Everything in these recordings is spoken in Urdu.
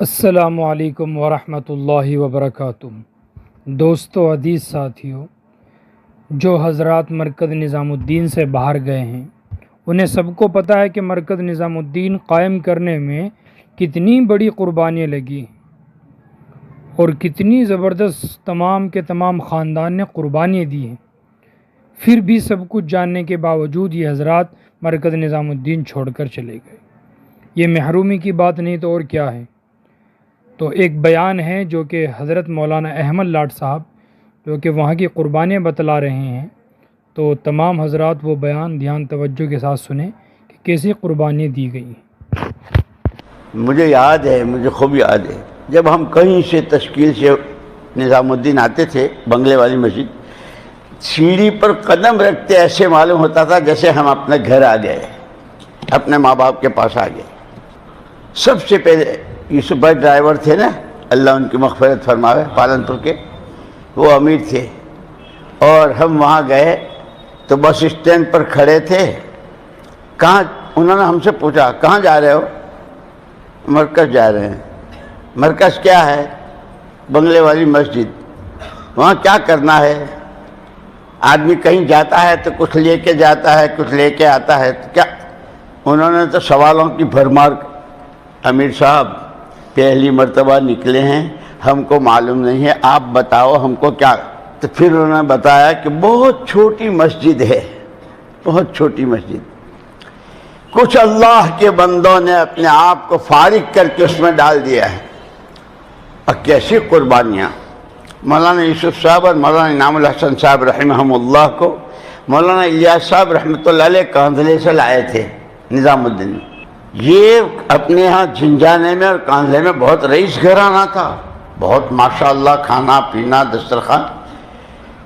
السلام علیکم ورحمۃ اللہ وبرکاتہ۔ دوستو عزیز ساتھیوں، جو حضرات مرکز نظام الدین سے باہر گئے ہیں انہیں سب کو پتہ ہے کہ مرکز نظام الدین قائم کرنے میں کتنی بڑی قربانیاں لگی اور کتنی زبردست تمام کے تمام خاندان نے قربانیاں دی ہیں۔ پھر بھی سب کچھ جاننے کے باوجود یہ حضرات مرکز نظام الدین چھوڑ کر چلے گئے۔ یہ محرومی کی بات نہیں تو اور کیا ہے۔ تو ایک بیان ہے جو کہ حضرت مولانا احمد لاٹ صاحب جو کہ وہاں کی قربانیاں بتلا رہے ہیں، تو تمام حضرات وہ بیان دھیان توجہ کے ساتھ سنیں کہ کیسی قربانیاں دی گئی ہیں۔ مجھے یاد ہے، مجھے خوب یاد ہے، جب ہم کہیں سے تشکیل سے نظام الدین آتے تھے بنگلے والی مسجد، سیڑھی پر قدم رکھتے ایسے معلوم ہوتا تھا جیسے ہم اپنے گھر آ گئے، اپنے ماں باپ کے پاس آ گئے۔ سب سے پہلے یوسف بھائی ڈرائیور تھے نا، اللہ ان کی مغفرت فرماوے، پالنپور کے، وہ امیر تھے، اور ہم وہاں گئے تو بس اسٹینڈ پر کھڑے تھے۔ کہاں؟ انہوں نے ہم سے پوچھا کہاں جا رہے ہو؟ مرکز جا رہے ہیں۔ مرکز کیا ہے؟ بنگلے والی مسجد۔ وہاں کیا کرنا ہے؟ آدمی کہیں جاتا ہے تو کچھ لے کے جاتا ہے، کچھ لے کے آتا ہے، تو کیا؟ انہوں نے تو سوالوں کی بھرمار، امیر صاحب پہلی مرتبہ نکلے ہیں، ہم کو معلوم نہیں ہے، آپ بتاؤ ہم کو کیا؟ تو پھر انہوں نے بتایا کہ بہت چھوٹی مسجد ہے، بہت چھوٹی مسجد، کچھ اللہ کے بندوں نے اپنے آپ کو فارغ کر کے اس میں ڈال دیا ہے۔ اور کیسی قربانیاں! مولانا یوسف صاحب اور مولانا انعام الحسن صاحب رحمہم اللہ کو مولانا الیاس صاحب رحمۃ اللہ علیہ کاندھلے سے لائے تھے نظام الدین۔ یہ اپنے ہاں جھنجھانے میں اور کاندھلے میں بہت رئیس گھرانہ تھا، بہت ماشاءاللہ کھانا پینا دسترخوان۔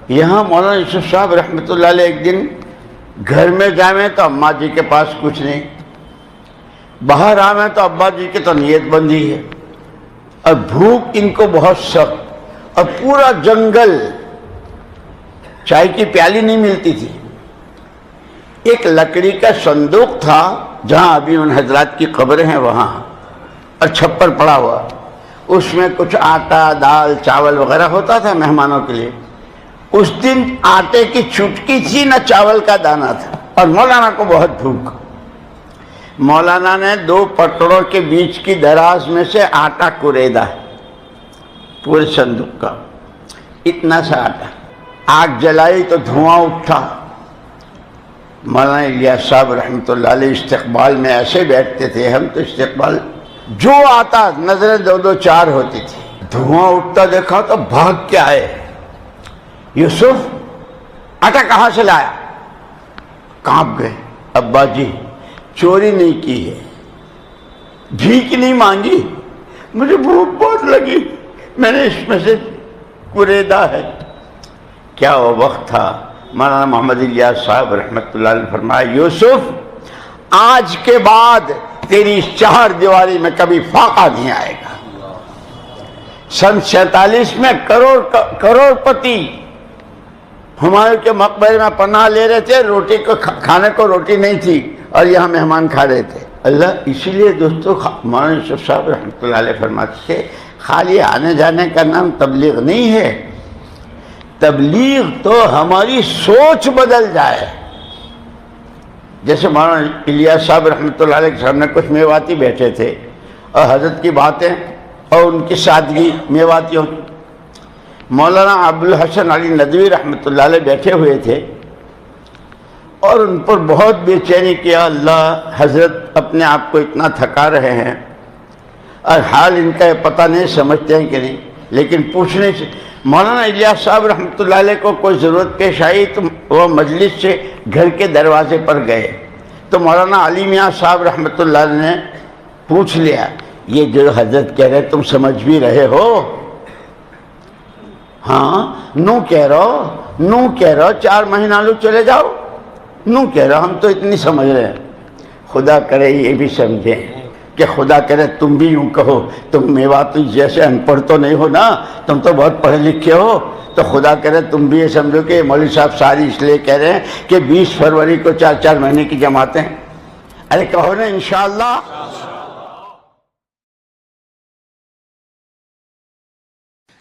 یہاں مولانا یوسف صاحب رحمۃ اللہ علیہ ایک دن گھر میں جائیں تو اماں جی کے پاس کچھ نہیں، باہر آئیں تو ابا جی کی تو نیت بندی ہے، اور بھوک ان کو بہت سخت، اور پورا جنگل، چائے کی پیالی نہیں ملتی تھی۔ ایک لکڑی کا صندوق تھا جہاں ابھی ان حضرات کی قبریں ہیں وہاں، اور چھپر پڑا ہوا، اس میں کچھ آٹا دال چاول وغیرہ ہوتا تھا مہمانوں کے لیے۔ اس دن آٹے کی چٹکی تھی نہ چاول کا دانہ تھا، اور مولانا کو بہت بھوک۔ مولانا نے 2 پٹڑوں کے بیچ کی دراز میں سے آٹا کوریدا پورے صندوق کا، اتنا سا آٹا، آگ جلائی تو دھواں اٹھا۔ مولانا الیاس صاحب رحمۃ اللہ علیہ استقبال میں ایسے بیٹھتے تھے، ہم تو استقبال جو آتا نظریں 2 4 ہوتی تھی، دھواں اٹھتا دیکھا تو بھاگ کے آئے، یوسف آٹا کہاں سے لایا؟ کانپ گئے۔ ابا جی چوری نہیں کی ہے، بھیک نہیں مانگی، مجھے بھوک بہت لگی، میں نے اس میں سے کوریدا ہے۔ کیا وہ وقت تھا! مولانا محمد الیاس صاحب رحمۃ اللہ علیہ فرمایا، یوسف آج کے بعد تیری اس 4 دیواری میں کبھی فاقہ نہیں آئے گا۔ سن 47 میں کروڑ پتی ہمایوں کے مقبرے میں پناہ لے رہے تھے، روٹی کو کھانے کو روٹی نہیں تھی، اور یہاں مہمان کھا رہے تھے۔ اللہ، اسی لیے دوستو مولانا یوسف صاحب رحمۃ اللہ علیہ فرماتے تھے، خالی آنے جانے کا نام تبلیغ نہیں ہے، تبلیغ تو ہماری سوچ بدل جائے۔ جیسے مولانا الیاس صاحب رحمۃ اللہ علیہ کے سامنے کچھ میواتی بیٹھے تھے، اور حضرت کی باتیں اور ان کی سادگی میواتیوں کی۔ مولانا ابوالحسن علی ندوی رحمۃ اللہ علیہ بیٹھے ہوئے تھے، اور ان پر بہت بے چینی کیا، اللہ حضرت اپنے آپ کو اتنا تھکا رہے ہیں، اور حال ان کا پتہ نہیں سمجھتے ہیں کہ نہیں، لیکن پوچھنے سے مولانا الیاس صاحب رحمۃ اللہ علیہ کو کوئی ضرورت پیش آئی تو وہ مجلس سے گھر کے دروازے پر گئے، تو مولانا علی میاں صاحب رحمۃ اللہ علیہ نے پوچھ لیا، یہ جو حضرت کہہ رہے تم سمجھ بھی رہے ہو؟ ہاں، نو کہہ رہو 4 مہینہ لو چلے جاؤ، نو کہہ رہو، ہم تو اتنی سمجھ رہے ہیں۔ خدا کرے یہ بھی سمجھیں کہ خدا کرے تم بھی یوں کہو، تم میواتی جیسے ان پڑھ تو نہیں ہو نا، تم تو بہت پڑھے لکھے ہو، تو خدا کرے تم بھی یہ سمجھو کہ مولوی صاحب ساری اس لیے کہہ رہے ہیں کہ 20 فروری کو 4 مہینے کی جماعتیں، ارے کہو نا انشاءاللہ۔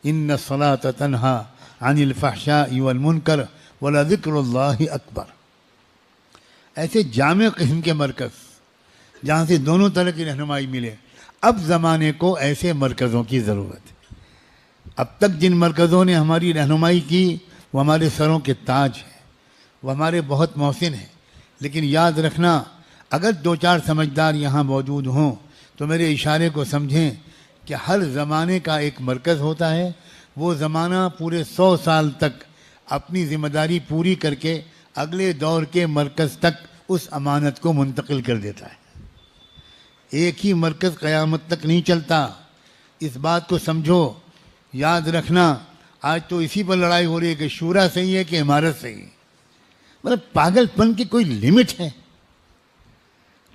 ان الصلاۃ تنہا عن الفحشاء والمنکر ولذکر اللہ اکبر. ایسے جامع قسم کے مرکز جہاں سے دونوں طرح کی رہنمائی ملے. اب زمانے کو ایسے مرکزوں کی ضرورت ہے. اب تک جن مرکزوں نے ہماری رہنمائی کی وہ ہمارے سروں کے تاج ہیں, وہ ہمارے بہت محسن ہیں, لیکن یاد رکھنا اگر دو چار سمجھدار یہاں موجود ہوں تو میرے اشارے کو سمجھیں کہ ہر زمانے کا ایک مرکز ہوتا ہے. وہ زمانہ پورے 100 سال تک اپنی ذمہ داری پوری کر کے اگلے دور کے مرکز تک اس امانت کو منتقل کر دیتا ہے. ایک ہی مرکز قیامت تک نہیں چلتا, اس بات کو سمجھو. یاد رکھنا آج تو اسی پر لڑائی ہو رہی ہے کہ شورا صحیح ہے کہ عمارت صحیح ہے. مطلب پاگل پن کی کوئی لمٹ ہے,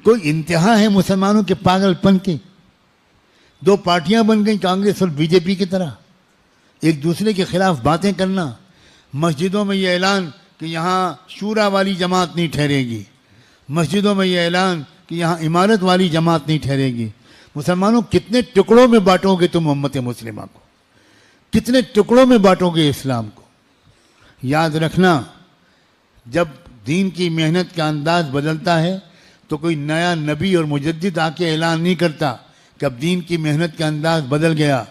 کوئی انتہا ہے مسلمانوں کے پاگل پن کی. دو پارٹیاں بن گئیں کانگریس اور بی جے پی کی طرح, ایک دوسرے کے خلاف باتیں کرنا. مسجدوں میں یہ اعلان کہ یہاں شورا والی جماعت نہیں ٹھہرے گی, مسجدوں میں یہ اعلان کہ یہاں عمارت والی جماعت نہیں ٹھہرے گی. مسلمانوں کتنے ٹکڑوں میں بانٹو گے تم امت مسلمہ کو, کتنے ٹکڑوں میں بانٹو گے اسلام کو. یاد رکھنا جب دین کی محنت کا انداز بدلتا ہے تو کوئی نیا نبی اور مجدد آ کے اعلان نہیں کرتا کہ اب دین کی محنت کا انداز بدل گیا,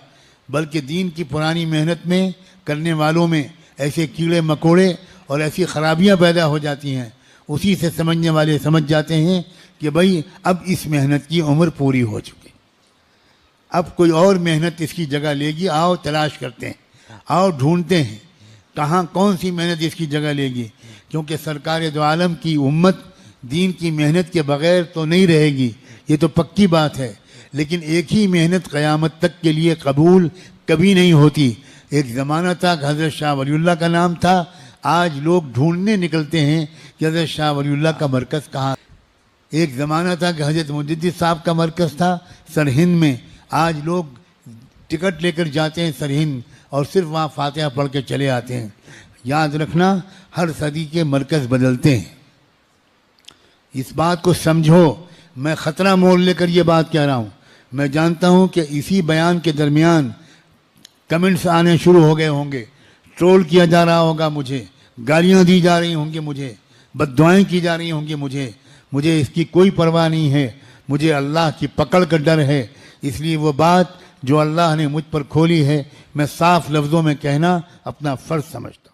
بلکہ دین کی پرانی محنت میں کرنے والوں میں ایسے کیڑے مکوڑے اور ایسی خرابیاں پیدا ہو جاتی ہیں. اسی سے سمجھنے والے سمجھ جاتے ہیں کہ بھائی اب اس محنت کی عمر پوری ہو چکی, اب کوئی اور محنت اس کی جگہ لے گی. آؤ تلاش کرتے ہیں, آؤ ڈھونڈتے ہیں کہاں کون سی محنت اس کی جگہ لے گی. کیونکہ سرکار دو عالم کی امت دین کی محنت کے بغیر تو نہیں رہے گی, یہ تو پکی بات ہے. لیکن ایک ہی محنت قیامت تک کے لیے قبول کبھی نہیں ہوتی. ایک زمانہ تھا کہ حضرت شاہ ولی اللہ کا نام تھا, آج لوگ ڈھونڈنے نکلتے ہیں کہ حضرت شاہ ولی اللہ کا مرکز کہاں. ایک زمانہ تھا کہ حضرت مجدد صاحب کا مرکز تھا سرہند میں, آج لوگ ٹکٹ لے کر جاتے ہیں سرہند اور صرف وہاں فاتحہ پڑھ کے چلے آتے ہیں. یاد رکھنا ہر صدی کے مرکز بدلتے ہیں, اس بات کو سمجھو. میں خطرہ مول لے کر یہ بات کہہ رہا ہوں. میں جانتا ہوں کہ اسی بیان کے درمیان کمنٹس آنے شروع ہو گئے ہوں گے, ٹرول کیا جا رہا ہوگا مجھے, گالیاں دی جا رہی ہوں گی مجھے, بد دعائیں کی جا رہی ہوں گی مجھے اس کی کوئی پرواہ نہیں ہے. مجھے اللہ کی پکڑ کا ڈر ہے, اس لیے وہ بات جو اللہ نے مجھ پر کھولی ہے میں صاف لفظوں میں کہنا اپنا فرض سمجھتا ہوں.